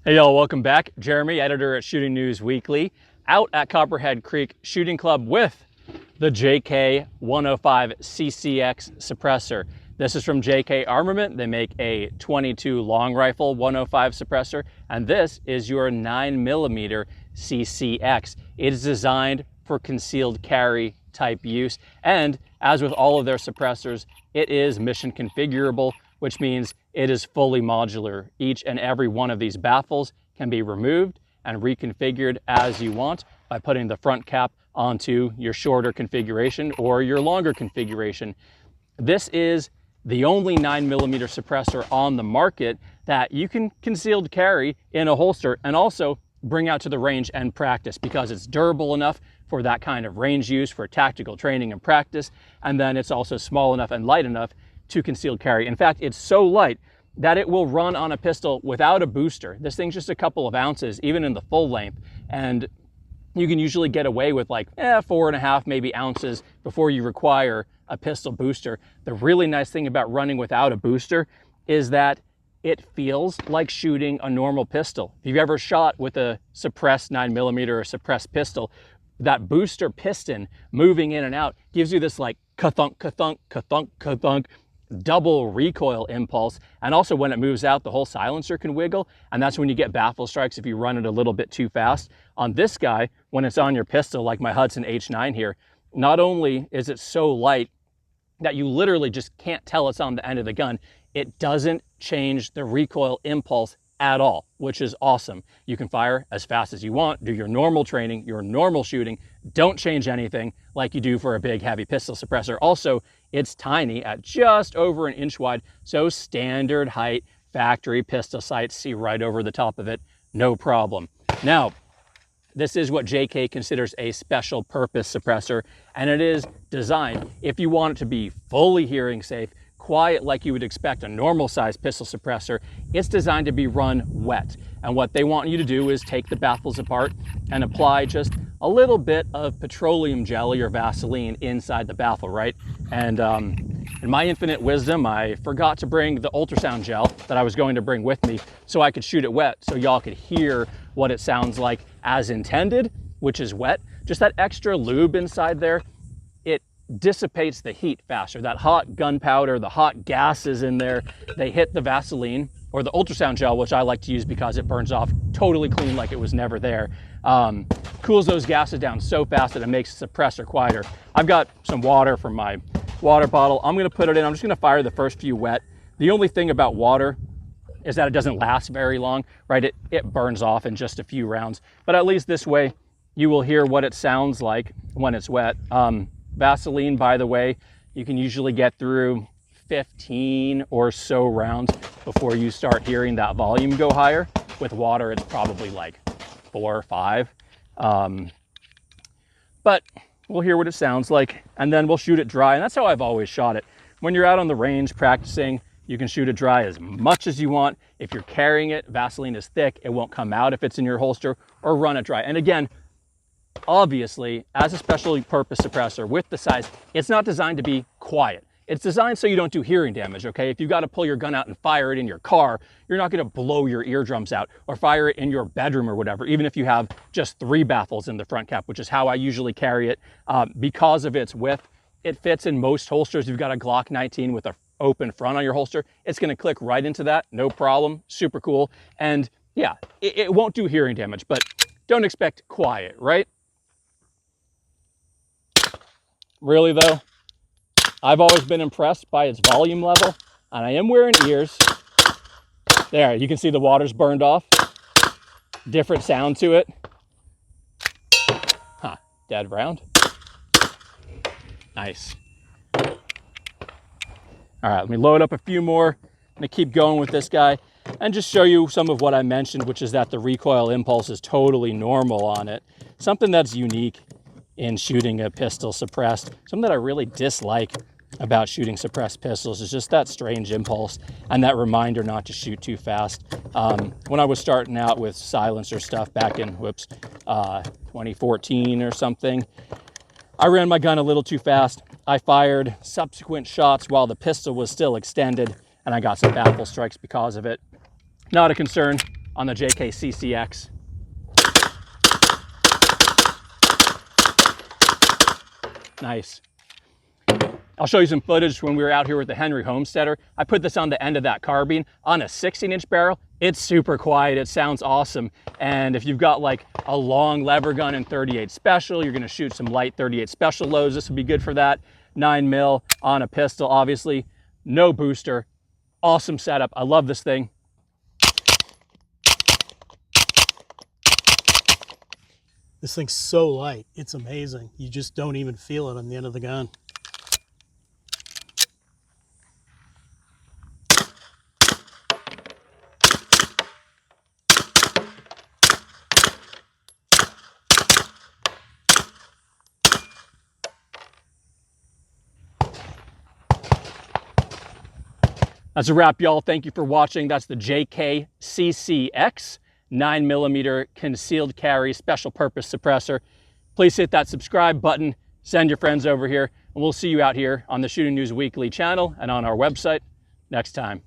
Hey y'all, welcome back. Jeremy, editor at Shooting News Weekly, out at Copperhead Creek Shooting Club with the JK 105 CCX suppressor. This is from JK Armament. They make a 22 long rifle 105 suppressor, and this is your 9mm CCX. It is designed for concealed carry type use, and as with all of their suppressors, it is mission configurable, which means it is fully modular. Each and every one of these baffles can be removed and reconfigured as you want by putting the front cap onto your shorter configuration or your longer configuration. This is the only 9mm suppressor on the market that you can concealed carry in a holster and also bring out to the range and practice, because it's durable enough for that kind of range use for tactical training and practice, and then it's also small enough and light enough to concealed carry. In fact, it's so light that it will run on a pistol without a booster. This thing's just a couple of ounces, even in the full length, and you can usually get away with like 4.5 maybe ounces before you require a pistol booster. The really nice thing about running without a booster is that it feels like shooting a normal pistol. If you've ever shot with a suppressed 9mm or a suppressed pistol, that booster piston moving in and out gives you this like ka-thunk, ka-thunk, ka-thunk, ka-thunk, double recoil impulse. And also when it moves out, the whole silencer can wiggle, and that's when you get baffle strikes if you run it a little bit too fast. On this guy, when it's on your pistol, like my Hudson H9 here, not only is it so light that you literally just can't tell it's on the end of the gun, it doesn't change the recoil impulse at all, which is awesome. You can fire as fast as you want, do your normal training, your normal shooting, don't change anything like you do for a big heavy pistol suppressor. Also, it's tiny at just over 1 inch wide, so standard height factory pistol sights see right over the top of it, no problem. Now, this is what JK considers a special purpose suppressor, and it is designed, if you want it to be fully hearing safe, quiet like you would expect a normal size pistol suppressor, it's designed to be run wet. And what they want you to do is take the baffles apart and apply just a little bit of petroleum jelly or Vaseline inside the baffle, right? And in my infinite wisdom, I forgot to bring the ultrasound gel that I was going to bring with me so I could shoot it wet, so y'all could hear what it sounds like as intended, which is wet. Just that extra lube inside there, it dissipates the heat faster. That hot gunpowder, the hot gases in there, they hit the Vaseline or the ultrasound gel, which I like to use because it burns off totally clean like it was never there. Cools those gases down so fast that it makes the suppressor quieter. I've got some water from my water bottle. I'm gonna put it in. I'm just gonna fire the first few wet. The only thing about water is that it doesn't last very long, right? It burns off in just a few rounds, but at least this way you will hear what it sounds like when it's wet. Vaseline, by the way, you can usually get through 15 or so rounds before you start hearing that volume go higher. With water, it's probably like 4 or 5. But we'll hear what it sounds like, and then we'll shoot it dry, and that's how I've always shot it. When you're out on the range practicing, you can shoot it dry as much as you want. If you're carrying it, Vaseline is thick, it won't come out if it's in your holster, or run it dry. And again, obviously, as a special purpose suppressor with the size, it's not designed to be quiet. It's designed so you don't do hearing damage, okay? If you've got to pull your gun out and fire it in your car, you're not gonna blow your eardrums out, or fire it in your bedroom or whatever, even if you have just 3 baffles in the front cap, which is how I usually carry it. Because of its width, it fits in most holsters. You've got a Glock 19 with an open front on your holster, it's gonna click right into that, no problem, super cool. And yeah, it won't do hearing damage, but don't expect quiet, right? Really though, I've always been impressed by its volume level, and I am wearing ears. There, you can see the water's burned off. Different sound to it. Huh, dead round. Nice. All right, let me load up a few more. I'm gonna keep going with this guy and just show you some of what I mentioned, which is that the recoil impulse is totally normal on it. Something that's unique in shooting a pistol suppressed. Something that I really dislike about shooting suppressed pistols is just that strange impulse and that reminder not to shoot too fast. When I was starting out with silencer stuff back in, 2014 or something, I ran my gun a little too fast. I fired subsequent shots while the pistol was still extended, and I got some baffle strikes because of it. Not a concern. on the JK CCX. Nice. I'll show you some footage when we were out here with the Henry Homesteader. I put this on the end of that carbine on a 16-inch barrel. It's super quiet, it sounds awesome. And if you've got like a long lever gun in 38 Special, you're gonna shoot some light 38 Special loads, this would be good for that. 9mm on a pistol, obviously. No booster, awesome setup. I love this thing. This thing's so light, it's amazing. You just don't even feel it on the end of the gun. That's a wrap, y'all. Thank you for watching. That's the JK CCX 9mm concealed carry special purpose suppressor. Please hit that subscribe button, send your friends over here, and we'll see you out here on the Shooting News Weekly channel and on our website next time.